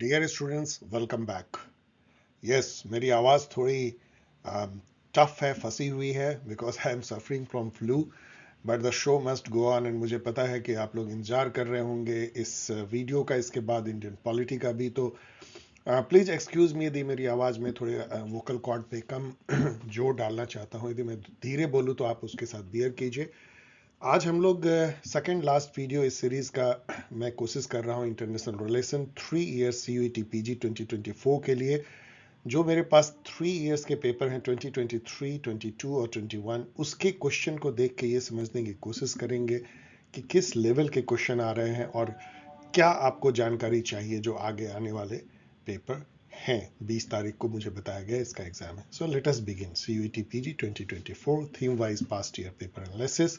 Dear students, welcome back. Yes, मेरी आवाज़ थोड़ी टफ है, फंसी हुई है because I am suffering from flu, but the show must go on. And मुझे पता है कि आप लोग इंतजार कर रहे होंगे इस वीडियो का, इसके बाद इंडियन पॉलिटी का भी। तो प्लीज़ एक्सक्यूज़ मी यदि मेरी आवाज़ में थोड़े वोकल कॉर्ड पे कम जोर डालना चाहता हूँ। यदि मैं धीरे बोलूँ तो आप उसके साथ बियर कीजिए। आज हम लोग सेकेंड लास्ट वीडियो इस सीरीज़ का मैं कोशिश कर रहा हूँ international relation 3 years CUET PG 2024 के लिए। जो मेरे पास 3 ईयर्स के पेपर हैं 2023, 22 और 21, उसके क्वेश्चन को देख के ये समझने की कोशिश करेंगे कि किस लेवल के क्वेश्चन आ रहे हैं और क्या आपको जानकारी चाहिए जो आगे आने वाले पेपर हैं। 20 तारीख को मुझे बताया गया इसका एग्जाम है। So let us begin. CUET PG 2024 theme wise past year paper analysis,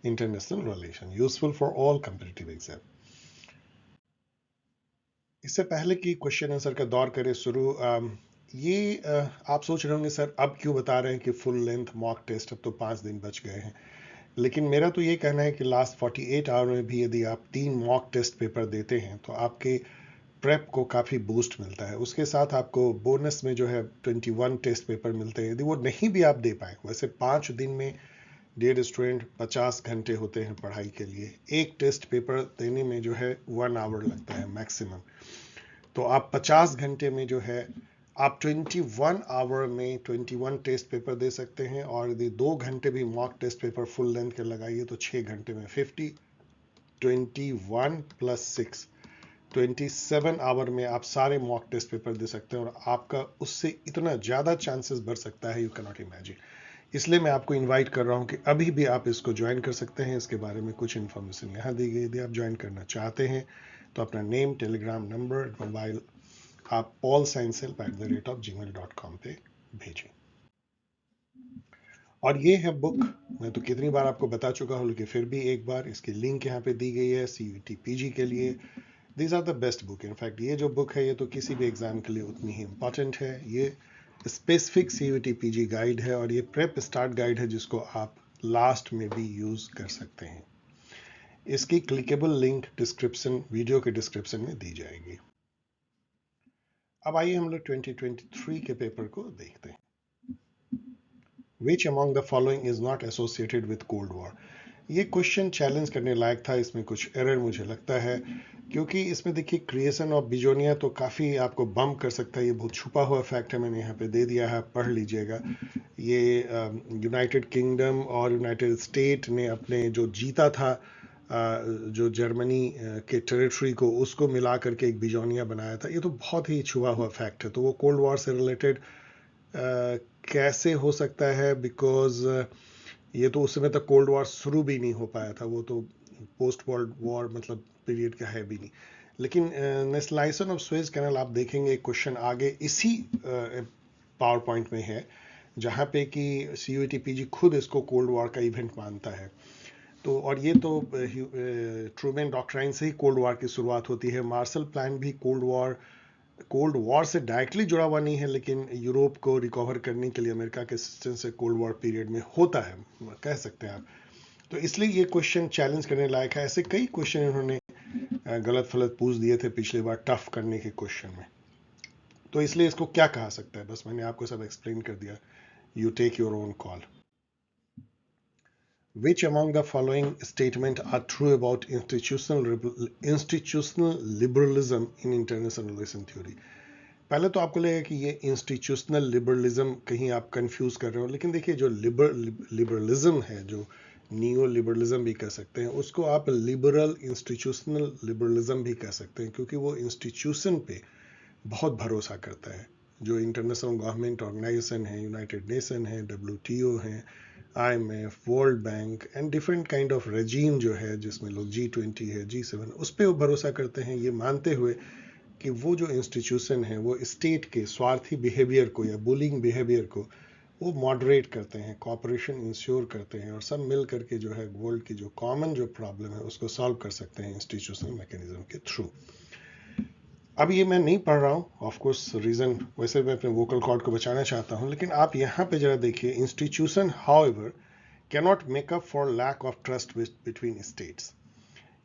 international relation, useful for all competitive exam. इससे पहले कि क्वेश्चन आंसर का दौर करें शुरू, आप सोच रहे होंगे सर अब क्यों बता रहे हैं कि फुल लेंथ मॉक टेस्ट, अब तो 5 दिन बच गए हैं। लेकिन मेरा तो ये कहना है कि लास्ट 48 आवर में भी यदि आप 3 मॉक टेस्ट पेपर देते हैं तो आपके प्रेप को काफ़ी बूस्ट मिलता है। उसके साथ आपको बोनस में जो है 21 टेस्ट पेपर मिलते हैं। यदि वो नहीं भी आप दे पाए, वैसे 5 दिन में डियर स्टूडेंट 50 घंटे होते हैं पढ़ाई के लिए। एक टेस्ट पेपर देने में जो है 1 आवर लगता है मैक्सिमम। तो आप 50 घंटे में जो है आप 21 आवर में 21 टेस्ट पेपर दे सकते हैं। और यदि 2 घंटे भी mock test paper full length के लगाइए तो 6 घंटे में 50, 21 प्लस 6, 27 आवर में आप सारे मॉक टेस्ट पेपर दे सकते हैं। और आपका उससे इतना ज़्यादा चांसेस बढ़ सकता है, यू कैन नॉट इमेजिन। इसलिए मैं आपको इनवाइट कर रहा हूं कि अभी भी आप इसको ज्वाइन कर सकते हैं। इसके बारे में कुछ इन्फॉर्मेशन यहाँ दी गई। यदि आप ज्वाइन करना चाहते हैं तो अपना नेम, टेलीग्राम नंबर, मोबाइल आप paulsciencelp@gmail.com पे भेजें। और ये है बुक। मैं तो कितनी बार आपको बता चुका हूँ, लेकिन फिर भी एक बार इसकी लिंक यहाँ पे दी गई है CUET PG के लिए। These are the best book. In fact ये जो बुक है ये तो किसी भी एग्जाम के लिए उतनी ही इंपॉर्टेंट है। ये स्पेसिफिक CUET PG गाइड है और ये प्रेप स्टार्ट गाइड है जिसको आप लास्ट में भी यूज कर सकते हैं। इसकी क्लिकेबल लिंक डिस्क्रिप्शन, वीडियो के डिस्क्रिप्शन में दी जाएगी। अब आइए हम लोग 2023 के पेपर को देखते हैं। Which among the following is not associated with Cold War? ये क्वेश्चन चैलेंज करने लायक था। इसमें कुछ एरर मुझे लगता है, क्योंकि इसमें देखिए क्रिएशन ऑफ बिजोनिया तो काफ़ी आपको बम्प कर सकता है। ये बहुत छुपा हुआ फैक्ट है, मैंने यहाँ पे दे दिया है, पढ़ लीजिएगा। ये यूनाइटेड किंगडम और यूनाइटेड स्टेट ने अपने जो जीता था जो जर्मनी के टेरिटरी को, उसको मिला करके एक बिजोनिया बनाया था। ये तो बहुत ही छुपा हुआ फैक्ट है। तो वो कोल्ड वॉर से रिलेटेड कैसे हो सकता है? बिकॉज ये तो उस समय तक कोल्ड वॉर शुरू भी नहीं हो पाया था। वो तो पोस्ट वर्ल्ड वॉर मतलब पीरियड का है भी नहीं। लेकिन नेशनलाइजेशन ऑफ सुएज कैनाल आप देखेंगे क्वेश्चन आगे इसी पावर पॉइंट में है, जहाँ पे कि CUET PG खुद इसको कोल्ड वॉर का इवेंट मानता है। तो और ये तो ट्रूमैन डॉक्ट्राइन से ही कोल्ड वॉर की शुरुआत होती है। मार्शल प्लान भी कोल्ड वॉर से डायरेक्टली जुड़ा हुआ नहीं है, लेकिन यूरोप को रिकवर करने के लिए अमेरिका के असिस्टेंस से कोल्ड वॉर पीरियड में होता है, कह सकते हैं आप। तो इसलिए ये क्वेश्चन चैलेंज करने लायक है। ऐसे कई क्वेश्चन इन्होंने गलत फलत पूछ दिए थे पिछली बार टफ करने के क्वेश्चन में। तो इसलिए इसको क्या कहा सकता है, बस मैंने आपको सब एक्सप्लेन कर दिया। You take your own call. Which among the following statements are true about institutional liberalism in international relation theory? पहले तो आपको लगेगा कि ये इंस्टीट्यूशनल लिबरलिज्म कहीं आप कंफ्यूज कर रहे हो, लेकिन देखिए जो लिबरलिज्म है, जो नियो लिबरलिज्म भी कह सकते हैं, उसको आप लिबरल इंस्टीट्यूशनल लिबरलिज्म भी कह सकते हैं, क्योंकि वो इंस्टीट्यूशन पे बहुत भरोसा करता है। जो इंटरनेशनल गवर्नमेंट ऑर्गेनाइजेशन है, यूनाइटेड नेशन है, WTO है, IMF, world bank and different kind of regime जो है, जिसमें लोग G20 है, G7, उस पर वो भरोसा करते हैं, ये मानते हुए कि वो जो इंस्टीट्यूशन है वो स्टेट के स्वार्थी बिहेवियर को या बुलिंग बिहेवियर को वो मॉडरेट करते हैं, कॉपरेशन इंश्योर करते हैं, और सब मिल करके जो है वर्ल्ड की जो कॉमन जो प्रॉब्लम है उसको सॉल्व कर सकते हैं इंस्टीट्यूशनल मैकेनिज्म के थ्रू। अब ये मैं नहीं पढ़ रहा हूँ, ऑफ कोर्स रीजन, वैसे मैं अपने वोकल कॉर्ड को बचाना चाहता हूँ, लेकिन आप यहाँ पे जरा देखिए। Institution however cannot make up for lack of trust between states.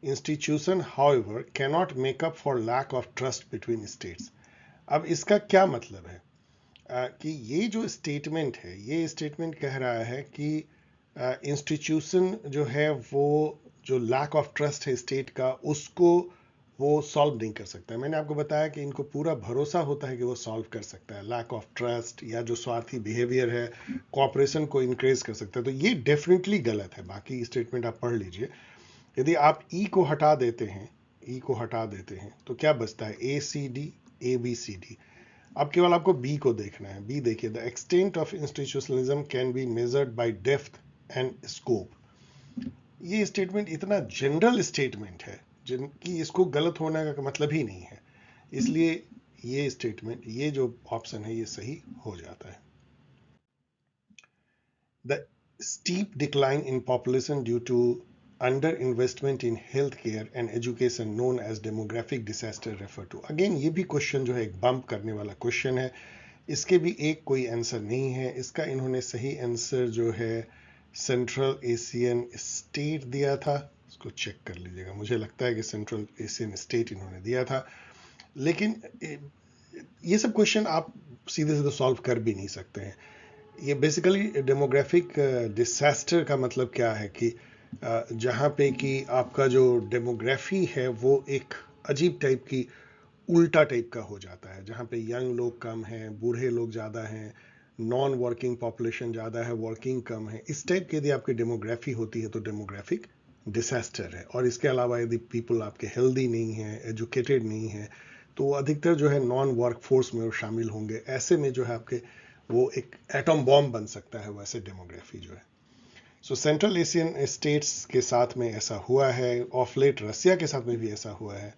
Institution however cannot make up for lack of trust between states. अब इसका क्या मतलब है? कि ये जो स्टेटमेंट है, ये स्टेटमेंट कह रहा है कि इंस्टीट्यूशन जो है वो जो लैक ऑफ ट्रस्ट है स्टेट का, उसको वो सॉल्व नहीं कर सकता है। मैंने आपको बताया कि इनको पूरा भरोसा होता है कि वो सॉल्व कर सकता है। लैक ऑफ ट्रस्ट या जो स्वार्थी बिहेवियर है कॉपरेशन को इंक्रेज कर सकता है। तो ये डेफिनेटली गलत है। बाकी स्टेटमेंट आप पढ़ लीजिए। यदि आप ई को हटा देते हैं, ई को हटा देते हैं तो क्या बचता है? A C D, A B C D. अब केवल आपको बी को देखना है। बी देखिए, the extent of institutionalism can be measured by depth and scope. ये स्टेटमेंट इतना जनरल स्टेटमेंट है जिनकी इसको गलत होने का मतलब ही नहीं है, इसलिए ये स्टेटमेंट, ये जो ऑप्शन है ये सही हो जाता है। The steep decline in population due to under investment in health care and education known as demographic disaster refer to. Again ये भी क्वेश्चन जो है एक बम्प करने वाला क्वेश्चन है। इसके भी एक कोई आंसर नहीं है। इसका इन्होंने सही आंसर जो है सेंट्रल एशियन स्टेट दिया था। इसको चेक कर लीजिएगा। मुझे लगता है कि सेंट्रल एशियन स्टेट इन्होंने दिया था। लेकिन ये सब क्वेश्चन आप सीधे सीधे सॉल्व कर भी नहीं सकते हैं। ये बेसिकली डेमोग्राफिक डिसास्टर का मतलब क्या है कि जहाँ पे कि आपका जो डेमोग्राफी है वो एक अजीब टाइप की उल्टा टाइप का हो जाता है, जहाँ पे यंग लोग कम हैं, बूढ़े लोग ज़्यादा हैं, नॉन वर्किंग पॉपुलेशन ज़्यादा है, वर्किंग कम है। इस टाइप की यदि आपकी डेमोग्राफी होती है तो डेमोग्राफिक डिसास्टर है। और इसके अलावा यदि पीपल आपके हेल्दी नहीं है, एजुकेटेड नहीं है, तो अधिकतर जो है नॉन वर्क फोर्स में वो शामिल होंगे। ऐसे में जो है आपके वो एक एटम बॉम्ब बन सकता है, वैसे डेमोग्राफी जो है। सो सेंट्रल एशियन स्टेट्स के साथ में ऐसा हुआ है। ऑफ लेट रसिया के साथ में भी ऐसा हुआ है।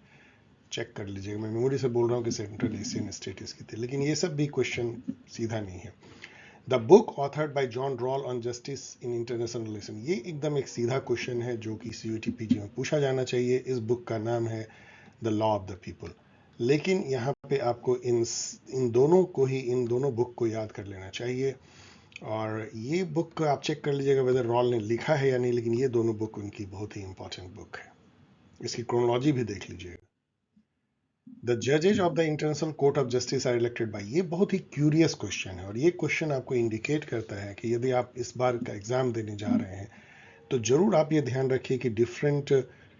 चेक कर लीजिएगा। मैं मेमोरी से बोल रहा हूँ कि सेंट्रल एशियन स्टेट्स की थी, लेकिन ये सब भी क्वेश्चन सीधा नहीं है। The book authored by John Rawl on justice in international relation, ये एकदम एक सीधा क्वेश्चन है जो कि सीयूटी पीजी में पूछा जाना चाहिए। इस बुक का नाम है the law of the people. लेकिन यहाँ पे आपको इन दोनों को ही, इन दोनों बुक को याद कर लेना चाहिए। और ये बुक आप चेक कर लीजिएगा वेदर रॉल ने लिखा है या नहीं, लेकिन ये दोनों बुक उनकी बहुत ही इंपॉर्टेंट बुक है। इसकी क्रोनोलॉजी भी देख लीजिएगा। द जजेज of the international court of justice are elected by, ये बहुत ही क्यूरियस क्वेश्चन है। और ये क्वेश्चन आपको इंडिकेट करता है कि यदि आप इस बार का एग्जाम देने जा रहे हैं तो जरूर आप ये ध्यान रखिए कि डिफरेंट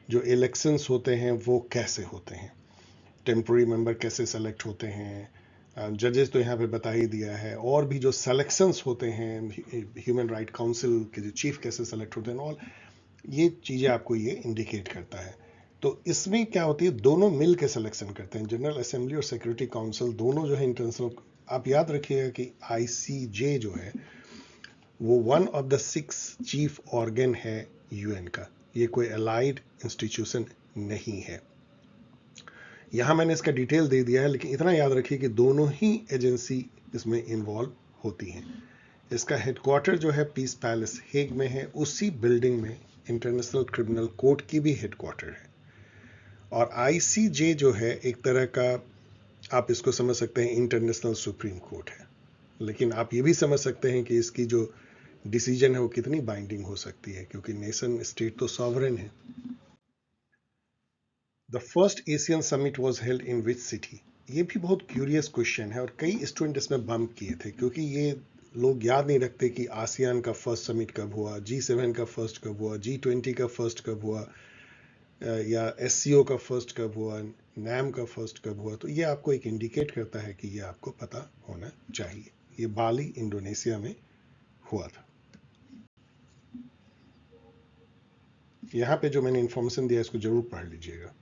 जो इलेक्शंस होते हैं वो कैसे होते हैं, टेम्पोरी मेंबर कैसे सेलेक्ट होते हैं। जजेस तो यहाँ पे बता ही दिया है, और भी जो सेलेक्शंस होते हैं, ह्यूमन राइट काउंसिल के जो चीफ कैसे सेलेक्ट होते हैं, ऑल ये चीज़ें आपको ये इंडिकेट करता है। तो इसमें क्या होती है, दोनों मिल के सिलेक्शन करते हैं, जनरल असेंबली और सिक्योरिटी काउंसिल दोनों जो है इंटरनेशनल। आप याद रखिएगा कि आईसीजे जो है वो one of the 6 chief organ है यूएन का। ये कोई अलाइड इंस्टीट्यूशन नहीं है। यहां मैंने इसका डिटेल दे दिया है, लेकिन इतना याद रखिए कि दोनों ही एजेंसी इसमें इन्वॉल्व होती हैं। इसका हेडक्वार्टर जो है पीस पैलेस हेग में है। उसी बिल्डिंग में इंटरनेशनल क्रिमिनल कोर्ट की भी हेडक्वार्टर है। और आईसीजे जो है एक तरह का, आप इसको समझ सकते हैं इंटरनेशनल सुप्रीम कोर्ट है। लेकिन आप ये भी समझ सकते हैं कि इसकी जो डिसीजन है वो कितनी बाइंडिंग हो सकती है, क्योंकि नेशन स्टेट तो सॉवरेन है। The first Asian summit was held in which city, ये भी बहुत क्यूरियस क्वेश्चन है और कई स्टूडेंट इसमें बम्प किए थे, क्योंकि ये लोग याद नहीं रखते कि आसियान का फर्स्ट समिट कब हुआ, G7 का फर्स्ट कब हुआ, G20 का फर्स्ट कब हुआ, या SCO का फर्स्ट कब हुआ, नैम का फर्स्ट कब हुआ। तो ये आपको एक इंडिकेट करता है कि ये आपको पता होना चाहिए। ये बाली इंडोनेशिया में हुआ था। यहाँ पे जो मैंने इंफॉर्मेशन दिया इसको जरूर पढ़ लीजिएगा।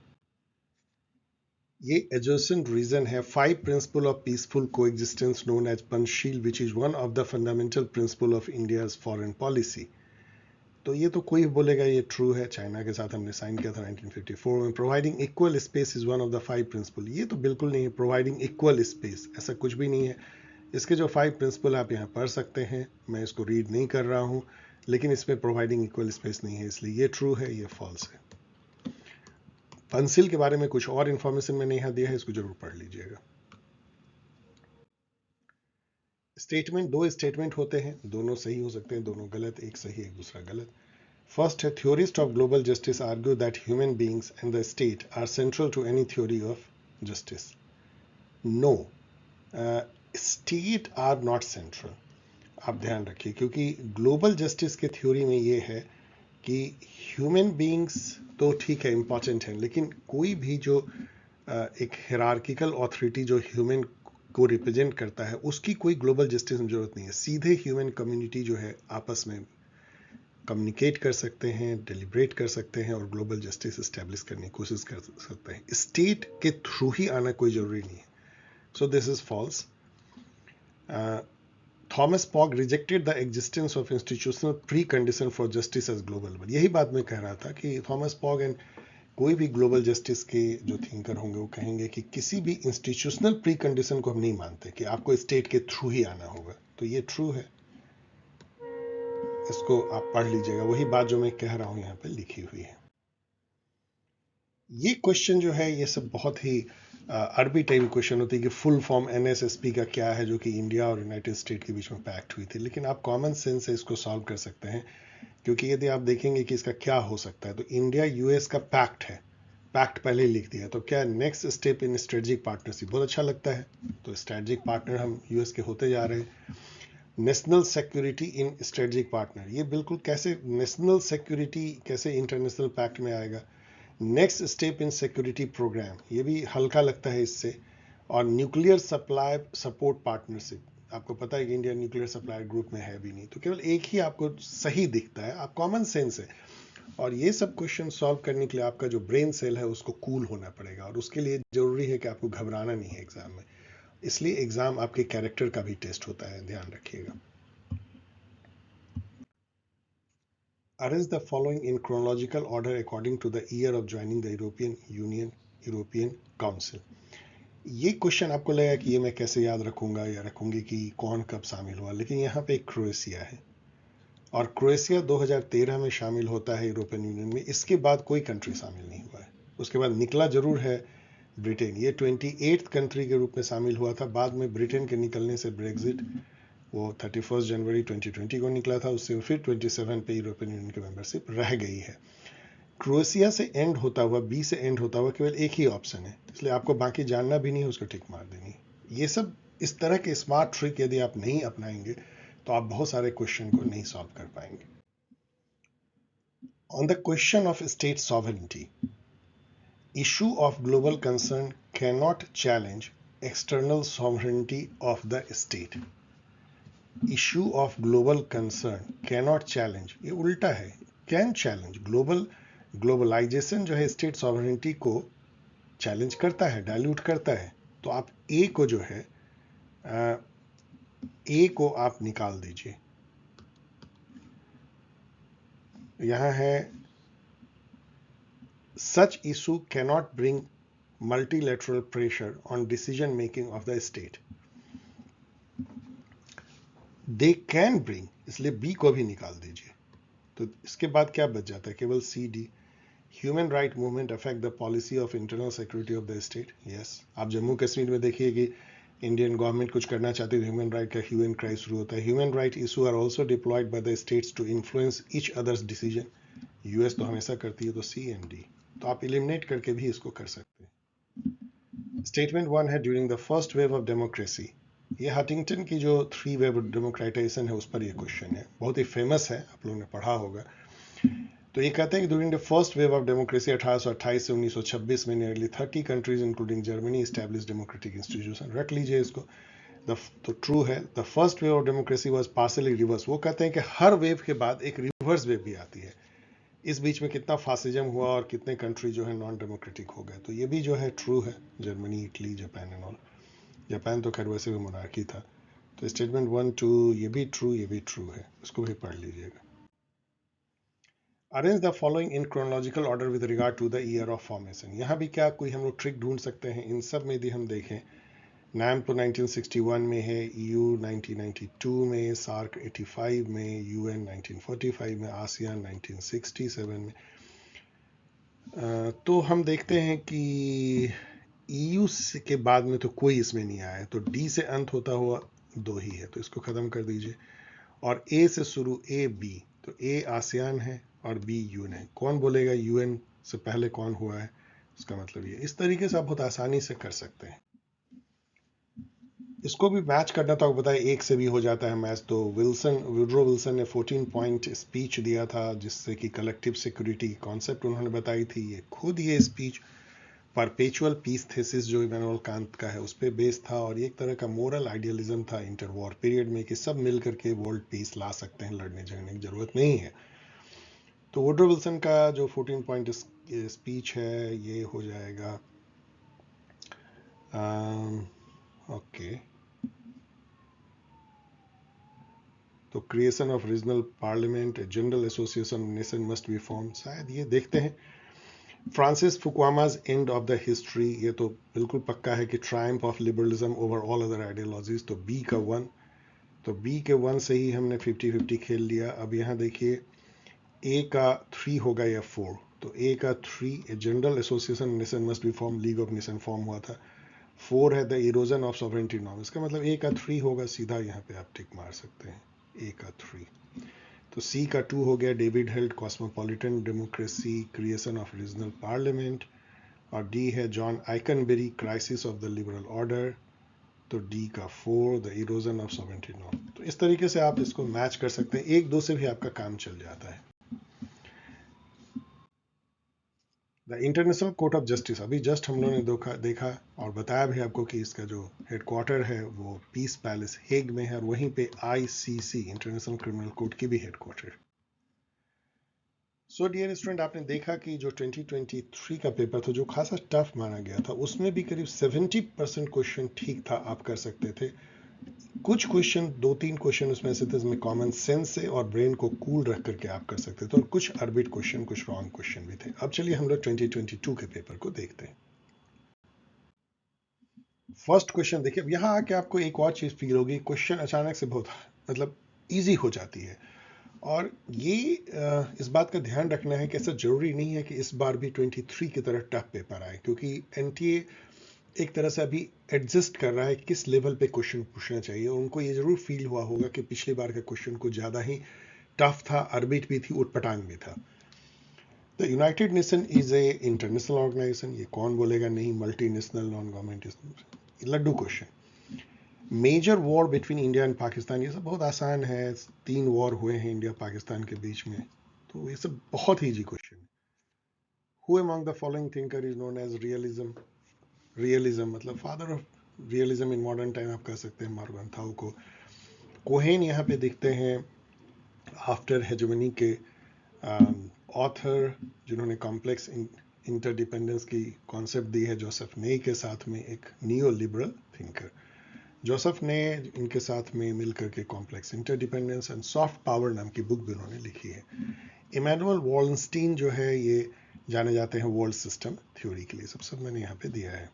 ये एडजेसेंट रीजन है 5 principle of peaceful coexistence known as Panchsheel which is one of the fundamental principle of India's foreign policy. तो ये तो कोई बोलेगा ये ट्रू है, चाइना के साथ हमने साइन किया था 1954 में। Providing equal space is one of the 5 principle, ये तो बिल्कुल नहीं है। प्रोवाइडिंग इक्वल स्पेस ऐसा कुछ भी नहीं है। इसके जो 5 प्रिंसिपल आप यहाँ पढ़ सकते हैं, मैं इसको रीड नहीं कर रहा हूँ, लेकिन इसमें प्रोवाइडिंग इक्वल स्पेस नहीं है, इसलिए ये ट्रू है, ये फॉल्स है। पेंसिल के बारे में कुछ और इंफॉर्मेशन मैंने यहाँ दिया है, इसको जरूर पढ़ लीजिएगा। स्टेटमेंट, 2 स्टेटमेंट होते हैं, दोनों सही हो सकते हैं, दोनों गलत, एक सही एक दूसरा गलत। फर्स्ट है, theorists of global justice argue that human beings and the state are central to any theory of justice. No, state are not central. आप ध्यान रखिए, क्योंकि ग्लोबल जस्टिस के थ्योरी में ये है कि ह्यूमन बीइंग्स तो ठीक है, इंपॉर्टेंट है, लेकिन कोई भी जो एक हिरार्किकल ऑथोरिटी जो ह्यूमन को रिप्रेजेंट करता है, उसकी कोई ग्लोबल जस्टिस में जरूरत नहीं है. सीधे ह्यूमन कम्युनिटी जो है आपस में कम्युनिकेट कर सकते हैं, डिलिब्रेट कर सकते हैं और ग्लोबल जस्टिस इस्टेब्लिश करने की कोशिश कर सकते हैं. स्टेट के थ्रू ही आना कोई जरूरी नहीं है. So this is false. Thomas Pogge rejected the existence of institutional precondition for justice as global. यही बात मैं कह रहा था कि थॉमस पॉग एंड कोई भी ग्लोबल जस्टिस के जो थिंकर होंगे वो कहेंगे कि किसी भी इंस्टीट्यूशनल प्री कंडीशन को हम नहीं मानते कि आपको स्टेट के थ्रू ही आना होगा. तो ये ट्रू है, इसको आप पढ़ लीजिएगा. वही बात जो मैं कह रहा हूं यहां पे लिखी हुई है. ये क्वेश्चन जो है ये सब बहुत ही अरबी टाइप क्वेश्चन होती है कि फुल फॉर्म एनएसएसपी का क्या है, जो कि इंडिया और यूनाइटेड स्टेट के बीच में पैक्ट हुई थी. लेकिन आप कॉमन सेंस से इसको सॉल्व कर सकते हैं, क्योंकि यदि आप देखेंगे कि इसका क्या हो सकता है, तो इंडिया यूएस का पैक्ट है, पैक्ट पहले ही लिख दिया, तो क्या नेक्स्ट स्टेप इन स्ट्रेटेजिक पार्टनरशिप. बहुत अच्छा लगता है. तो स्ट्रेटेजिक पार्टनर हम यूएस के होते जा रहे हैं. National security in strategic partner, ये बिल्कुल कैसे नेशनल सिक्योरिटी कैसे इंटरनेशनल पैक्ट में आएगा. Next step in security program, ये भी हल्का लगता है इससे. और न्यूक्लियर सप्लाई सपोर्ट पार्टनरशिप, आपको पता है कि इंडिया न्यूक्लियर सप्लाई ग्रुप में है भी नहीं, तो केवल एक ही आपको सही दिखता है. आप कॉमन सेंस है. और ये सब क्वेश्चन सॉल्व करने के लिए आपका जो ब्रेन सेल है उसको कूल होना पड़ेगा, और उसके लिए जरूरी है कि आपको घबराना नहीं है एग्जाम में. इसलिए एग्जाम आपके कैरेक्टर का भी टेस्ट होता है, ध्यान रखिएगा. Arrange the following in chronological order according to the year of joining the European Union, European Council. ये क्वेश्चन आपको लगेगा कि ये मैं कैसे याद रखूंगा या रखूंगी कि कौन कब शामिल हुआ, लेकिन यहाँ पे एक क्रोएशिया है, और क्रोएशिया 2013 में शामिल होता है यूरोपियन यूनियन में. इसके बाद कोई कंट्री शामिल नहीं हुआ है. उसके बाद निकला जरूर है ब्रिटेन, ये 28th कंट्री के रूप में शामिल हुआ था. बाद में ब्रिटेन के निकलने से ब्रेक्जिट वो 31 जनवरी 2020 को निकला था, उससे फिर 27 पे यूरोपियन यूनियन की मेंबरशिप रह गई है. क्रोएशिया से एंड होता हुआ, बी से एंड होता हुआ केवल एक ही ऑप्शन है, इसलिए आपको बाकी जानना भी नहीं है, उसको टिक मार देनी. ये सब इस तरह के स्मार्ट ट्रिक यदि आप नहीं अपनाएंगे तो आप बहुत सारे क्वेश्चन को नहीं सॉल्व कर पाएंगे. On the question of state sovereignty, issue of global concern can not challenge external sovereignty of the state. Issue of global concern cannot challenge, ये उल्टा है, कैन चैलेंज. ग्लोबलाइजेशन जो है स्टेट सॉवरेनिटी को चैलेंज करता है, डाइल्यूट करता है. तो आप ए को जो है ए को आप निकाल दीजिए. यहां है सच issue cannot bring multilateral pressure on decision making of the state. They can bring, इसलिए बी को भी निकाल दीजिए. तो इसके बाद क्या बच जाता है, केवल C D. Human right movement affect the policy of internal security of the state. Yes, आप जम्मू कश्मीर में देखिए कि इंडियन गवर्नमेंट कुछ करना चाहती है, ह्यूमन राइट का ह्यू एंड क्राई शुरू होता है. Human right issue are also deployed by the states to influence each others decision. US तो हमेशा करती है, तो सी एंड डी. तो आप एलिमिनेट करके भी इसको कर सकते हैं. स्टेटमेंट 1 है, during the first wave of democracy. ये हटिंगटन की जो 3 वेव डेमोक्रेटाइजेशन है उस पर ये क्वेश्चन है, बहुत ही फेमस है, आप लोगों ने पढ़ा होगा. तो ये कहते हैं कि during the first wave of democracy 1828 से 1926 में nearly 30 countries including Germany establish democratic institution. रख लीजिए इसको. तो ट्रू है. The first wave of democracy was partially reverse. वो कहते हैं कि हर वेव के बाद एक रिवर्स वेव भी आती है. इस बीच में कितना फासिज्म हुआ और कितने कंट्री जो है नॉन डेमोक्रेटिक हो गए. तो ये भी जो है ट्रू है. Germany, Italy, Japan and all. Japan तो खैर वैसे भी मोनार्की था. तो स्टेटमेंट 1, 2 ये भी ट्रू है, इसको भी पढ़ लीजिएगा. Arrange the following in chronological order with regard to the year of formation. यहाँ भी क्या कोई हम लोग ट्रिक ढूंढ सकते हैं. इन सब में यदि हम देखें, नाम तो 1961 में है, EU 1992 में, सार्क 85 में, UN 1945 में, आसियान 1967 में. तो हम देखते हैं कि EU के बाद में तो कोई इसमें नहीं आया, तो D से अंत होता हुआ 2 ही है, तो इसको खत्म कर दीजिए. और A से शुरू, A B, तो A आसियान है और बी यूएन है। कौन बोलेगा यूएन से पहले कौन हुआ है, उसका मतलब ये। इस तरीके से आप बहुत आसानी से कर सकते हैं। इसको भी मैच करना तो आपको पता है, एक से भी हो जाता है मैच। तो वुडरो विल्सन ने 14 पॉइंट स्पीच दिया था, जिससे कि कलेक्टिव सिक्योरिटी की कॉन्सेप्ट उन्होंने बताई थी। ये खुद ये स्पीच परपेचुअल पीस थेसिस जो इमैनुअल कांत का है उस पर बेस्ड था, और ये एक तरह का मोरल आइडियलिज्म था इंटर वॉर पीरियड में, कि सब मिल करके वर्ल्ड पीस ला सकते हैं, लड़ने झगड़ने की जरूरत नहीं है। तो वुडरो विल्सन का जो 14 पॉइंट स्पीच है ये हो जाएगा ओके। तो creation of regional parliament, general association nation must be form, शायद ये देखते हैं। Francis Fukuyama's end of the history, ये तो बिल्कुल पक्का है कि triumph of liberalism over all other ideologies. तो बी का 1, तो बी के 1 से ही हमने 50-50 खेल लिया। अब यहाँ देखिए ए का 3 होगा या 4, तो ए का 3 general association nation must be form, league of nation form हुआ था। 4 है the erosion of sovereignty norm, इसका मतलब ए का 3 होगा, सीधा यहाँ पे आप टिक मार सकते हैं, ए का 3। तो सी का 2 हो गया, David Held cosmopolitan democracy, creation of regional parliament. और डी है John Ikenberry, crisis of the liberal order. तो डी का 4 the erosion of sovereignty norm. तो इस तरीके से आप इसको मैच कर सकते हैं, एक दो से भी आपका काम चल जाता है। The international court of justice, अभी जस्ट हम लोगों ने देखा और बताया भी आपको कि इसका जो हेडक्वार्टर है वो पीस पैलेस हेग में है, और वहीं पे आईसीसी इंटरनेशनल क्रिमिनल कोर्ट की भी हेडक्वार्टर। सो डियर स्टूडेंट, आपने देखा कि जो 2023 का पेपर था जो खासा टफ माना गया था, उसमें भी करीब 70% क्वेश्चन ठीक था, आप कर सकते थे। कुछ क्वेश्चन, 2-3 क्वेश्चन उसमें ऐसे थे जिसमें कॉमन सेंस से और ब्रेन को कूल रख करके आप कर सकते थे, और कुछ अर्बिट क्वेश्चन, कुछ रॉन्ग क्वेश्चन भी थे। अब चलिए हम लोग 2022 के पेपर को देखते हैं। फर्स्ट क्वेश्चन देखिए, अब यहाँ आके आपको एक और चीज फील होगी, क्वेश्चन अचानक से बहुत मतलब इजी हो जाती है। और ये इस बात का ध्यान रखना है कि ऐसा जरूरी नहीं है कि इस बार भी 23 की तरह टफ पेपर आए, क्योंकि एनटीए एक तरह से अभी एडजस्ट कर रहा है किस लेवल पे क्वेश्चन पूछना चाहिए। और उनको ये जरूर फील हुआ होगा कि पिछली बार का क्वेश्चन कुछ ज़्यादा ही टफ था, अर्बिट भी थी, उटपटांग भी था। The united nation is a international organisation, ये कौन बोलेगा नहीं, मल्टी नेशनल नॉन गवर्नमेंट। लड्डू question, major war between India and Pakistan, ये सब बहुत आसान है, 3 वॉर हुए हैं इंडिया पाकिस्तान के बीच में, तो ये सब बहुत ही इजी क्वेश्चन है। Who among the following thinker is known as realism, realism मतलब father of realism in modern time आप कह सकते हैं मार्गंथाउ को। कोहेन यहाँ पे दिखते हैं आफ्टर हेजेमनी के ऑथर, जिन्होंने कॉम्प्लेक्स इंटरडिपेंडेंस की कॉन्सेप्ट दी है जोसेफ ने के साथ में, एक नियो लिबरल थिंकर। जोसेफ ने इनके साथ में मिलकर के complex interdependence and soft power नाम की बुक भी उन्होंने लिखी है। इमैनुअल वॉलनस्टीन जो है ये जाने जाते हैं वर्ल्ड सिस्टम थ्योरी के लिए, सब मैंने यहाँ पे दिया है।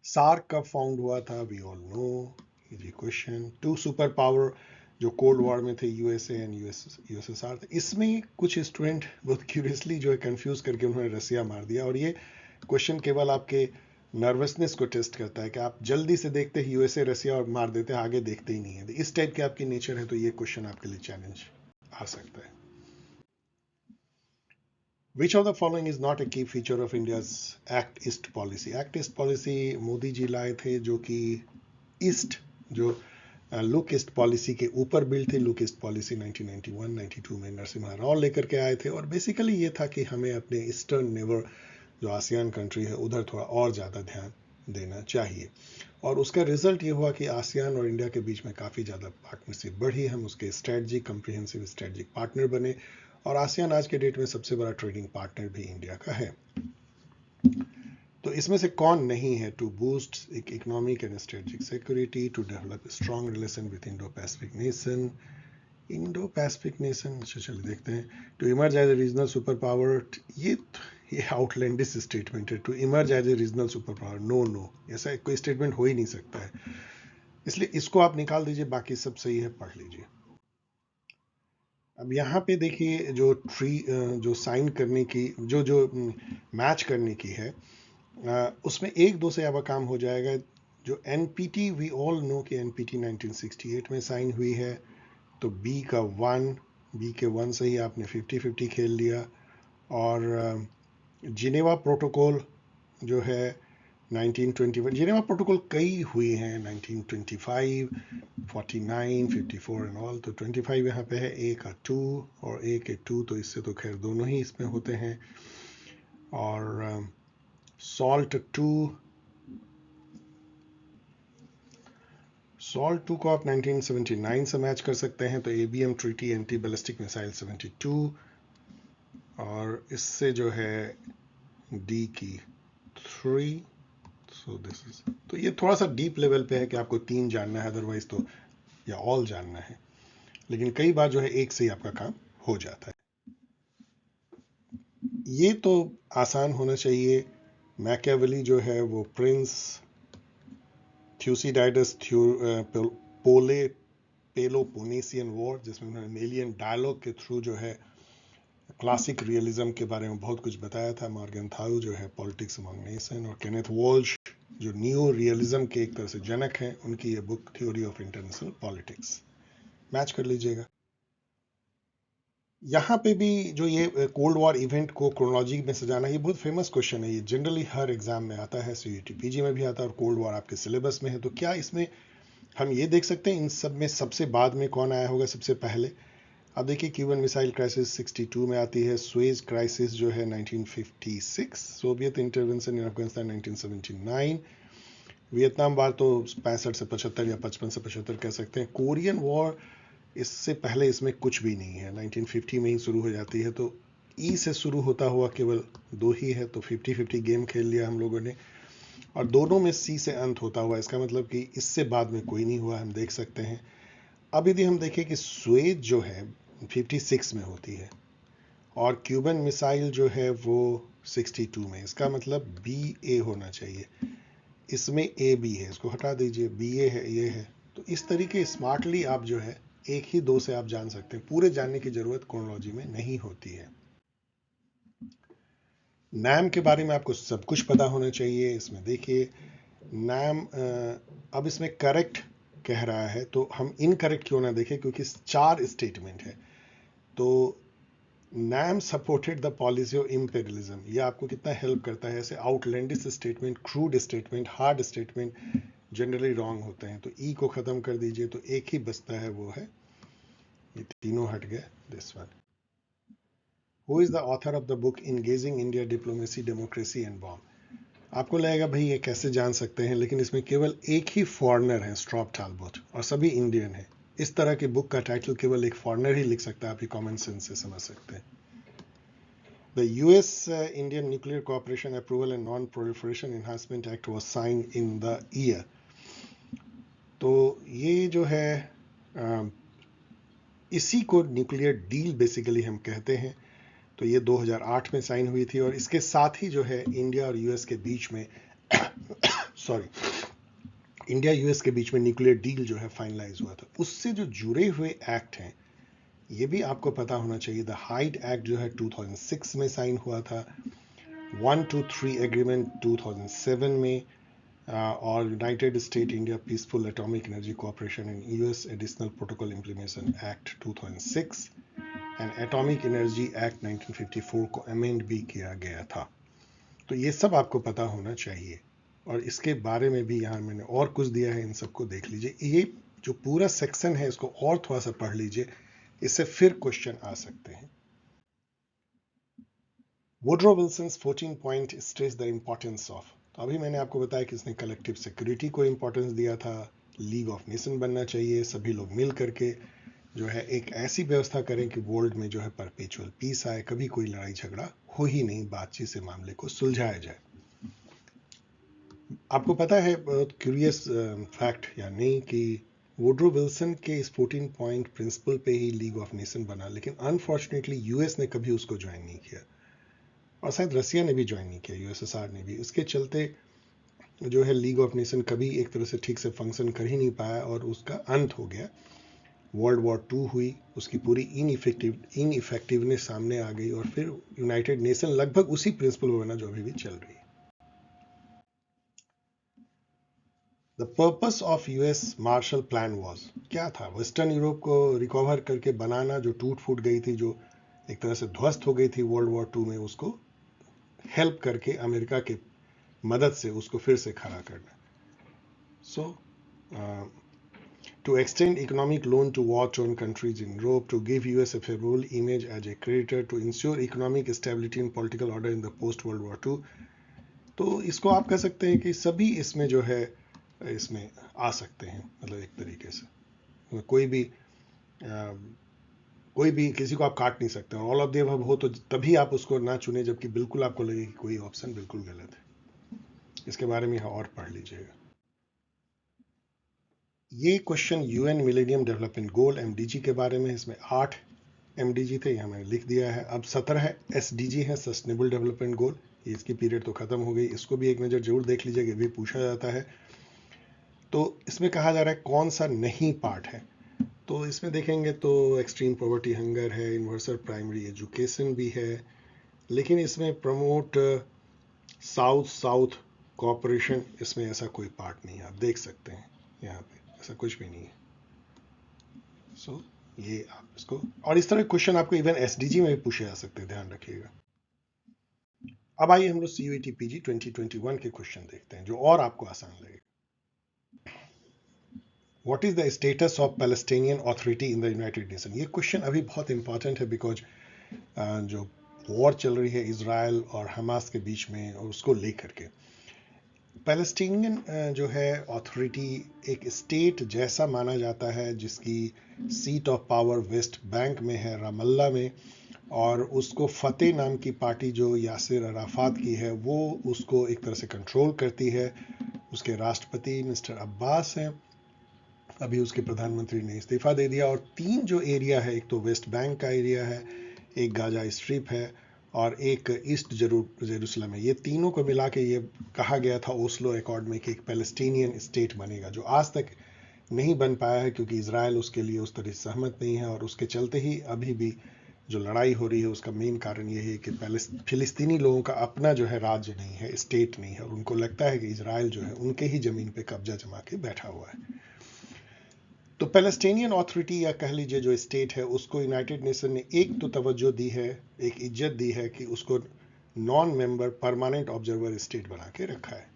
सार्क कब फाउंड हुआ था, we all know, easy question. 2 super power जो कोल्ड वॉर में थे, यूएसए एंड यूएसएसआर, इसमें कुछ स्टूडेंट बहुत क्यूरियसली जो है कंफ्यूज करके उन्होंने रसिया मार दिया, और ये क्वेश्चन केवल आपके नर्वसनेस को टेस्ट करता है कि आप जल्दी से देखते हैं यूएसए रसिया और मार देते हैं, आगे देखते ही नहीं है। इस टाइप के आपकी नेचर है, तो ये क्वेश्चन आपके लिए चैलेंज आ सकता है। Which of the following is not a key feature of India's Act East policy? Act East policy Modi ji लाए थे, जो कि ईस्ट जो लुक ईस्ट पॉलिसी के ऊपर बिल थे। लुक ईस्ट पॉलिसी 1991-92 में नरसिम्हा राव लेकर के आए थे, और बेसिकली ये था कि हमें अपने ईस्टर्न नेबर जो आसियान कंट्री है उधर थोड़ा और ज़्यादा ध्यान देना चाहिए। और उसका रिजल्ट ये हुआ कि आसियान और इंडिया के बीच में काफ़ी ज़्यादा पार्टनरशिप बढ़ी, हम उसके स्ट्रेटजिक कम्प्रिहेंसिव स्ट्रेटजिक पार्टनर बने, और आसियान आज के डेट में सबसे बड़ा ट्रेडिंग पार्टनर भी इंडिया का है। तो इसमें से कौन नहीं है? To boost economic and strategic security, to develop strong relation with Indo Pacific nation, Indo Pacific nation, चलिए देखते हैं। To emerge as a regional super power, ये आउटलैंडिश स्टेटमेंट है, to emerge as a regional super power, no, ऐसा कोई statement हो ही नहीं सकता है, इसलिए इसको आप निकाल दीजिए, बाकी सब सही है, पढ़ लीजिए। अब यहाँ पे देखिए जो साइन करने की जो मैच करने की है, उसमें 1-2 से अब काम हो जाएगा। जो एनपीटी, वी ऑल नो कि एनपीटी 1968 में साइन हुई है, तो बी का 1 बी के 1 से ही आपने 50-50 खेल लिया। और जिनेवा प्रोटोकॉल जो है 1921, जिनेवा प्रोटोकॉल कई हुए हैं, 1925, 49, 54 एंड ऑल। तो 25 यहाँ पे है, ए का 2 और ए के 2, तो इससे तो खैर दोनों ही इसमें होते हैं। और सॉल्ट 2, सॉल्ट 2 को आप 1979 से मैच कर सकते हैं, तो ABM treaty anti ballistic missile 72, और इससे जो है डी की 3। सो दिस इज, तो ये थोड़ा सा डीप लेवल पे है कि आपको 3 जानना है, अदरवाइज तो या ऑल जानना है, लेकिन कई बार जो है एक से ही आपका काम हो जाता है। ये तो आसान होना चाहिए। मैकियावेली जो है वो प्रिंस, थ्यूसीडाइडस पोले पेलोपोनेसियन वॉर, जिसमें उन्होंने मेलियन डायलॉग के थ्रू जो है क्लासिक रियलिज्म के बारे में बहुत कुछ बताया था। मॉर्गनथाउ जो है पॉलिटिक्स अमंग नेशन, और केनेथ वॉल्श जो न्यू रियलिज्म के एक तरह से जनक हैं, उनकी ये book theory of international politics, match कर लीजिएगा। यहाँ पे भी जो ये कोल्ड वॉर इवेंट को क्रोनोलॉजी में सजाना, ये बहुत फेमस क्वेश्चन है। ये जनरली हर एग्जाम में आता है, सीयूटी पीजी में भी आता है, और कोल्ड वॉर आपके सिलेबस में है। तो क्या इसमें हम ये देख सकते हैं इन सब में सबसे बाद में कौन आया होगा सबसे पहले? अब देखिए, क्यूबन मिसाइल क्राइसिस 62 में आती है, सुएज क्राइसिस जो है 1956, सोवियत इंटरवेंशन इन अफगानिस्तान 1979, वियतनाम वार तो 65 से 75 या 55 से 75 कह सकते हैं। कोरियन वॉर इससे पहले इसमें कुछ भी नहीं है, 1950 में ही शुरू हो जाती है। तो ई से शुरू होता हुआ केवल 2 ही है, तो 50-50 गेम खेल लिया हम लोगों ने। और दोनों में सी से अंत होता हुआ, इसका मतलब कि इससे बाद में कोई नहीं हुआ, हम देख सकते हैं। अब यदि हम देखें कि सुएज जो है 56 में होती है, और क्यूबन मिसाइल जो है वो 62 में, इसका मतलब बी ए होना चाहिए। इसमें ए बी है, इसको हटा दीजिए, बी ए है, ये है। तो इस तरीके स्मार्टली आप जो है एक ही 2 से आप जान सकते हैं, पूरे जानने की जरूरत क्रोनोलॉजी में नहीं होती है। नाम के बारे में आपको सब कुछ पता होना चाहिए। इसमें देखिए नाम, अब इसमें करेक्ट कह रहा है, तो हम इनकरेक्ट क्यों ना देखें, क्योंकि 4 स्टेटमेंट है। तो नाम supported the policy of imperialism, ये आपको कितना हेल्प करता है। ऐसे outlandish statement, crude statement, hard statement generally wrong होते हैं। तो ई को खत्म कर दीजिए, तो एक ही बचता है, वो है, ये तीनों हट गए, this one. Who is the author of the book engaging India diplomacy democracy and bomb? आपको लगेगा भाई ये कैसे जान सकते हैं, लेकिन इसमें केवल एक ही फॉरेनर है, स्ट्रॉप टैलबॉट, और सभी इंडियन है। इस तरह की बुक का टाइटल केवल एक फॉरेनर ही लिख सकता है, आप ही कॉमन सेंस से समझ सकते हैं। The US Indian Nuclear Cooperation Approval and Non-Proliferation Enhancement Act was signed in the year. तो ये जो है इसी को न्यूक्लियर डील बेसिकली हम कहते हैं। तो ये 2008 में साइन हुई थी, और इसके साथ ही जो है इंडिया और यूएस के बीच में सॉरी, इंडिया यूएस के बीच में न्यूक्लियर डील जो है फाइनलाइज हुआ था। उससे जो जुड़े हुए एक्ट हैं ये भी आपको पता होना चाहिए। द हाइड एक्ट जो है 2006 में साइन हुआ था, 123 एग्रीमेंट 2007 में, और United state India peaceful atomic energy cooperation and US additional protocol implementation act 2006 and atomic energy act 1954 को अमेंड भी किया गया था। तो ये सब आपको पता होना चाहिए, और इसके बारे में भी यहाँ मैंने और कुछ दिया है, इन सबको देख लीजिए। ये जो पूरा सेक्शन है इसको और थोड़ा सा पढ़ लीजिए, इससे फिर क्वेश्चन आ सकते हैं। Woodrow Wilson 14 point stress the importance of, तो अभी मैंने आपको बताया कि इसने कलेक्टिव सिक्योरिटी को इंपॉर्टेंस दिया था, लीग ऑफ नेशन बनना चाहिए, सभी लोग मिल करके जो है एक ऐसी व्यवस्था करें कि वर्ल्ड में जो है परपेचुअल पीस आए, कभी कोई लड़ाई झगड़ा हो ही नहीं, बातचीत से मामले को सुलझाया जाए। आपको पता है बहुत क्यूरियस फैक्ट या नहीं कि वुडरो विल्सन के इस 14 पॉइंट प्रिंसिपल पे ही लीग ऑफ नेशन बना, लेकिन अनफॉर्चुनेटली यूएस ने कभी उसको ज्वाइन नहीं किया, और शायद रसिया ने भी ज्वाइन नहीं किया, यूएसएसआर ने भी। इसके चलते जो है लीग ऑफ नेशन कभी एक तरह से ठीक से फंक्शन कर ही नहीं पाया, और उसका अंत हो गया। वर्ल्ड वॉर 2 हुई, उसकी पूरी इनइफेक्टिवनेस सामने आ गई, और फिर यूनाइटेड नेशन लगभग उसी प्रिंसिपल पर बना जो अभी भी चल रही है। The purpose of US Marshall plan was, क्या था? वेस्टर्न यूरोप को रिकवर करके बनाना, जो टूट फूट गई थी, जो एक तरह से ध्वस्त हो गई थी वर्ल्ड वॉर टू में, उसको हेल्प करके अमेरिका के मदद से उसको फिर से खड़ा करना. सो to extend economic loan to war-torn countries in Europe, to give US a favorable image as a creditor, to ensure economic stability and political order in the post-World War II. तो इसको आप कह सकते हैं कि सभी इसमें जो है इसमें आ सकते हैं, मतलब एक तरीके से कोई भी किसी को आप काट नहीं सकते. ऑल ऑफ द अबव हो तो तभी आप उसको ना चुने जबकि बिल्कुल आपको लगे कि कोई ऑप्शन बिल्कुल गलत है. इसके बारे में और पढ़ लीजिएगा. ये question UN millennium development goal MDG के बारे में. इसमें 8 एमडीजी थे, यहाँ मैंने लिख दिया है. अब 17 एसडीजी है, सस्टेनेबल डेवलपमेंट गोल. इसकी पीरियड तो खत्म हो गई, इसको भी एक नज़र जरूर देख लीजिएगा, भी पूछा जाता है. तो इसमें कहा जा रहा है कौन सा नहीं पार्ट है. तो इसमें देखेंगे तो एक्सट्रीम पॉवर्टी, हंगर है, यूनिवर्सल प्राइमरी एजुकेशन भी है, लेकिन इसमें प्रमोट साउथ साउथ कोऑपरेशन, इसमें ऐसा कोई पार्ट नहीं है. आप देख सकते हैं यहाँ पे ऐसा कुछ भी नहीं है. सो ये आप इसको, और इस तरह क्वेश्चन आपको इवन एसडीजी में भी पूछे जा सकते हैं, ध्यान रखिएगा. अब आइए हम लोग सीयूईटी पीजी 2021 के क्वेश्चन देखते हैं जो और आपको आसान लगेगा. What is the status of Palestinian authority in the united nation. ये क्वेश्चन अभी बहुत इंपॉर्टेंट है बिकॉज जो वॉर चल रही है इजराइल और हमास के बीच में, और उसको लेकर के पैलेस्टीनियन जो है अथॉरिटी एक स्टेट जैसा माना जाता है, जिसकी seat of power West Bank में है, रामल्ला में, और उसको फतेह नाम की पार्टी जो यासिर अराफात की है, वो उसको एक तरह से कंट्रोल करती है. उसके राष्ट्रपति मिस्टर अब्बास हैं, अभी उसके प्रधानमंत्री ने इस्तीफा दे दिया. और 3 जो एरिया है, एक तो वेस्ट बैंक का एरिया है, एक गाजा स्ट्रिप है, और एक ईस्ट जेरूसलम है. ये तीनों को मिला के ये कहा गया था ओस्लो अकॉर्ड में कि एक पैलेस्टीनियन स्टेट बनेगा, जो आज तक नहीं बन पाया है क्योंकि इजराइल उसके लिए उस तरह सहमत नहीं है. और उसके चलते ही अभी भी जो लड़ाई हो रही है उसका मेन कारण ये है कि फिलिस्तीनी लोगों का अपना जो है राज्य नहीं है, स्टेट नहीं है, और उनको लगता है कि इजराइल जो है उनके ही ज़मीन पे कब्जा जमा के बैठा हुआ है. तो पैलेस्टीनियन अथॉरिटी या कह लीजिए जो स्टेट है, उसको यूनाइटेड नेशन ने एक तो तवज्जो दी है, एक इज्जत दी है कि उसको non member permanent observer state बना के रखा है.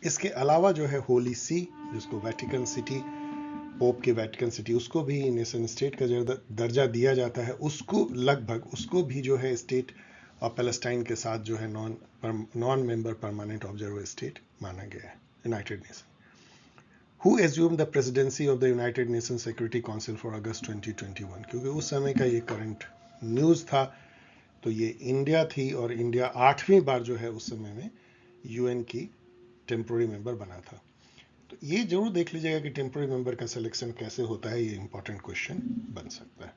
इसके अलावा जो है होली सी, जिसको वेटिकन सिटी, पोप के वेटिकन सिटी, उसको भी नेशन स्टेट का जो दर्जा दिया जाता है, उसको लगभग उसको भी जो है स्टेट और पैलेस्टाइन के साथ जो है non member permanent observer state माना गया है United nation. Who assumed the presidency of the United Nations Security Council for August 2021? क्योंकि उस समय का ये करंट न्यूज़ था, तो ये इंडिया थी, और इंडिया 8वीं बार जो है उस समय में यूएन की टेम्पोररी मेंबर बना था. तो ये जरूर देख लीजिएगा कि टेम्पोररी मेंबर का सिलेक्शन कैसे होता है, ये इंपॉर्टेंट क्वेश्चन बन सकता है.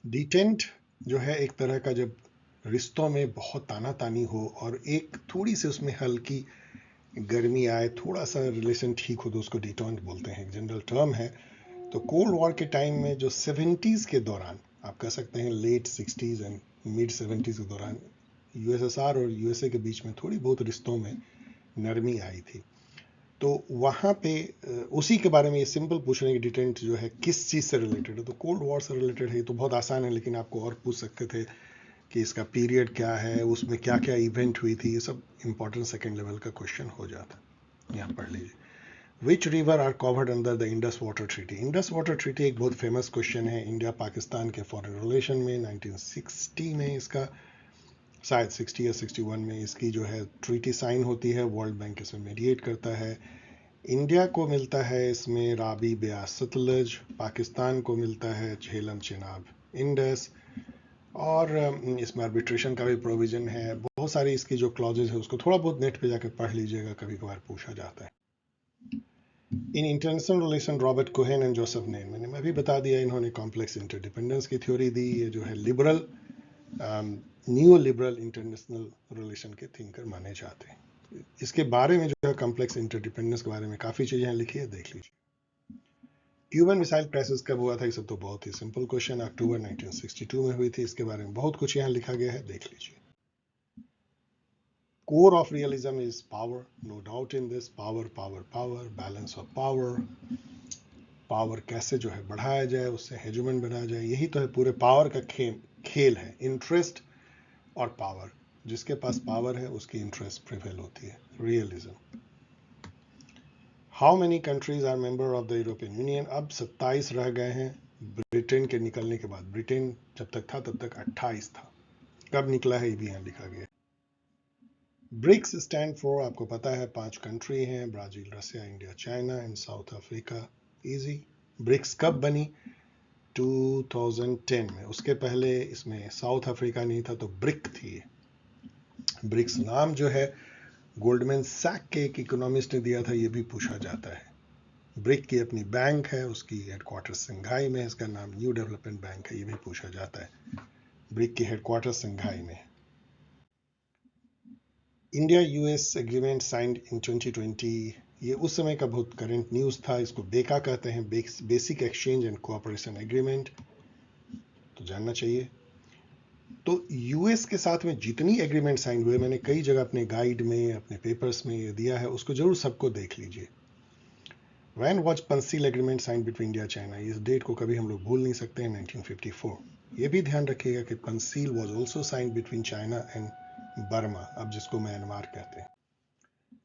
डिटेंट जो है एक तरह का, जब रिश्तों में बहुत तानातानी हो और एक थोड़ी सी उसमें हल्की गर्मी आए, थोड़ा सा रिलेशन ठीक हो, तो उसको डिटेंट बोलते हैं, एक जनरल टर्म है. तो कोल्ड वॉर के टाइम में जो 70s के दौरान, आप कह सकते हैं late 60s and mid 70s के दौरान, यूएसएसआर और यूएसए के बीच में थोड़ी बहुत रिश्तों में नरमी आई थी. तो वहाँ पे उसी के बारे में ये सिंपल पूछ रहे हैं कि डिटेंट जो है किस चीज़ से रिलेटेड है. तो कोल्ड वॉर से रिलेटेड है, तो बहुत आसान है, लेकिन आपको और पूछ सकते थे कि इसका पीरियड क्या है, उसमें क्या क्या इवेंट हुई थी, ये सब इंपॉर्टेंट सेकेंड लेवल का क्वेश्चन हो जाता. यहाँ पढ़ लीजिए. Which river are covered under the Indus water treaty. Indus water treaty एक बहुत फेमस क्वेश्चन है इंडिया पाकिस्तान के फॉरेन रिलेशन में. 1960 में इसका, शायद 60 या 61 में इसकी जो है ट्रीटी साइन होती है. वर्ल्ड बैंक इसमें मीडिएट करता है. इंडिया को मिलता है इसमें राबी ब्यास सतलज, पाकिस्तान को मिलता है झेलम चेनाब इंडस, और इसमें आर्बिट्रेशन का भी प्रोविजन है. बहुत सारी इसकी जो क्लॉजेज है उसको थोड़ा बहुत नेट पे जाकर पढ़ लीजिएगा, कभी कभार पूछा जाता है. इन international relation Robert Cohen and Joseph नेन, मैंने अभी बता दिया, इन्होंने कॉम्प्लेक्स इंटरडिपेंडेंस की थ्योरी दी. ये जो है liberal new liberal international relation के थिंकर माने जाते हैं. इसके बारे में जो है कॉम्प्लेक्स इंटरडिपेंडेंस के बारे में काफ़ी चीज़ें लिखी है, देख लीजिए. क्यूबन मिसाइल क्राइसिस कब हुआ था, ये सब तो बहुत ही सिंपल क्वेश्चन, अक्टूबर 1962 में हुई थी. इसके बारे में बहुत कुछ यहाँ लिखा गया है, देख लीजिए. core of realism is power, no doubt in this. Power, power, power, balance of power. Power कैसे जो है बढ़ाया जाए, उससे हेजुमेंट बनाया जाए, यही तो है पूरे पावर का खेल है. इंटरेस्ट और पावर, जिसके पास पावर है उसकी इंटरेस्ट प्रिवेल होती है. Realism. How many countries are member of the European Union? अब 27 रह गए हैं ब्रिटेन के निकलने के बाद. ब्रिटेन जब तक था तब तक 28 था. कब निकला है ये भी यहाँ लिखा गया. ब्रिक्स स्टैंड फॉर, आपको पता है, 5 कंट्री हैं: Brazil, Russia, India, China and South Africa. Easy. BRICS कब बनी? 2010 में. उसके पहले इसमें साउथ अफ्रीका नहीं था तो ब्रिक थी. ब्रिक्स नाम जो है गोल्डमैन सैक के एक इकोनॉमिस्ट ने दिया था, ये भी पूछा जाता है. ब्रिक की अपनी बैंक है, उसकी हेडक्वार्टर संघाई में है, इसका नाम न्यू डेवलपमेंट बैंक है, ये भी पूछा जाता है. ब्रिक की हेडक्वार्टर संघाई में. India US agreement signed in 2020, ये उस समय का बहुत करंट न्यूज़ था. इसको बेका कहते हैं, basic exchange and cooperation agreement, तो जानना चाहिए. तो यूएस के साथ में जितनी एग्रीमेंट साइन हुए, मैंने कई जगह अपने गाइड में, अपने पेपर्स में ये दिया है, उसको जरूर सबको देख लीजिए. When was Panchsheel agreement sign between India China? इस डेट को कभी हम लोग भूल नहीं सकते हैं, 1954. ये भी ध्यान रखिएगा कि Panchsheel was also sign between China and Burma, अब जिसको म्यांमार कहते हैं.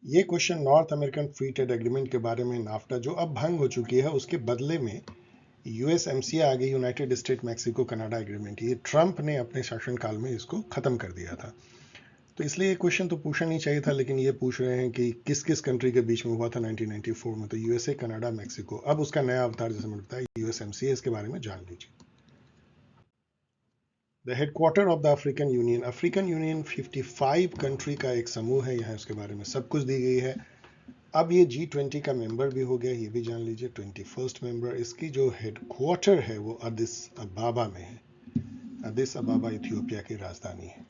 ये question North American free trade agreement के बारे में, नाफ्टा जो अब भंग हो चुकी है, उसके बदले में यूएसएमसीए आ गई, United state Mexico Canada agreement. ये ट्रंप ने अपने शासनकाल में इसको खत्म कर दिया था. तो इसलिए ये क्वेश्चन तो पूछना नहीं चाहिए था, लेकिन ये पूछ रहे हैं कि किस किस कंट्री के बीच में हुआ था 1994 में. तो यूएसए, कनाडा, मैक्सिको. अब उसका नया अवतार जैसे मैंने बताया यूएसएमसीए, इसके बारे में जान लीजिए. The headquarter of the African union. African union 55 country का एक समूह है, यहाँ उसके बारे में सब कुछ दी गई है. अब ये G20 का मेंबर भी हो गया, ये भी जान लीजिए, 21st मेंबर. इसकी जो हेडक्वार्टर है वो अदिस अबाबा में है. अदिस अबाबा इथियोपिया की राजधानी है.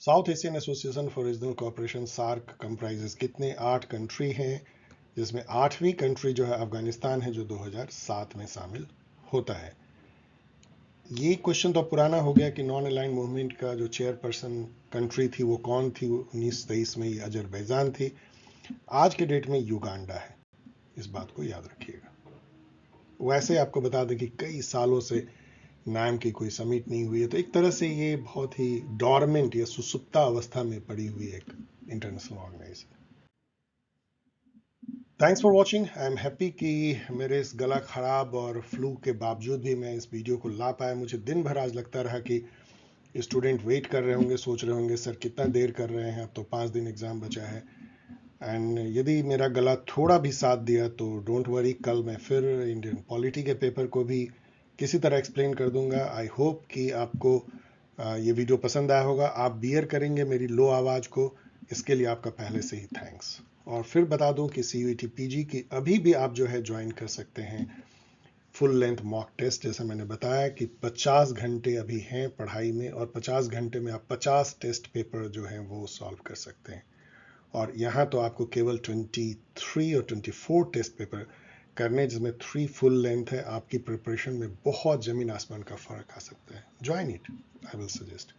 South Asian Association for Regional Cooperation, SAARC, comprises कितने? 8 कंट्री हैं, जिसमें 8वीं कंट्री जो है अफगानिस्तान है, जो 2007 में शामिल होता है. ये क्वेश्चन तो पुराना हो गया कि नॉन अलाइंड मूवमेंट का जो चेयरपर्सन कंट्री थी वो कौन थी. 1923 में ये अजरबैजान थी. आज के डेट में युगांडा है, इस बात को याद रखिएगा. वैसे आपको बता दें कि कई सालों से नाम की कोई समिट नहीं हुई है, तो एक तरह से ये बहुत ही डॉर्मेंट या सुसुप्ता अवस्था में पड़ी हुई एक international organisation. Thanks for watching. I am happy कि मेरे इस गला खराब और फ्लू के बावजूद भी मैं इस वीडियो को ला पाया. मुझे दिन भर आज लगता रहा कि स्टूडेंट वेट कर रहे होंगे, सोच रहे होंगे सर कितना देर कर रहे हैं, अब तो 5 दिन एग्ज़ाम बचा है. एंड यदि मेरा गला थोड़ा भी साथ दिया तो डोंट वरी, कल मैं फिर इंडियन पॉलिटी के पेपर को भी किसी तरह एक्सप्लेन कर दूंगा. आई होप कि आपको ये वीडियो पसंद आया होगा. आप बियर करेंगे मेरी लो आवाज़ को, इसके लिए आपका पहले से ही थैंक्स. और फिर बता दूं कि CUET PG की अभी भी आप जो है ज्वाइन कर सकते हैं फुल लेंथ मॉक टेस्ट. जैसे मैंने बताया कि 50 घंटे अभी हैं पढ़ाई में, और 50 घंटे में आप 50 टेस्ट पेपर जो हैं वो सॉल्व कर सकते हैं. और यहाँ तो आपको केवल 23 और 24 टेस्ट पेपर करने, जिसमें 3 फुल लेंथ है. आपकी प्रिपरेशन में बहुत ज़मीन आसमान का फ़र्क आ सकता है. Join it, I will suggest.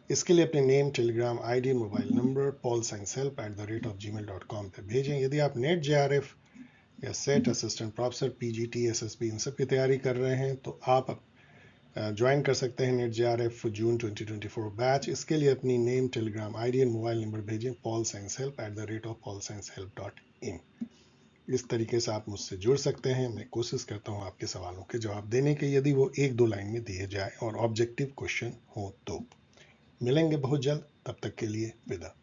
इसके लिए अपने name, Telegram ID, mobile number paulsciencehelp@gmail.com पे भेजें. यदि आप नेट JRF या set, assistant professor, PGT, SSB इन सब की तैयारी कर रहे हैं तो आप ज्वाइन कर सकते हैं नेट JRF जून 2024 बैच. इसके लिए अपनी name, Telegram ID and mobile number भेजें paulsciencehelp@paulsciencehelp.in. इस तरीके से आप मुझसे जुड़ सकते हैं. मैं कोशिश करता हूँ आपके सवालों के जवाब देने के, यदि वो 1-2 लाइन में दिए जाए और ऑब्जेक्टिव क्वेश्चन हो तो. मिलेंगे बहुत जल्द, तब तक के लिए विदा.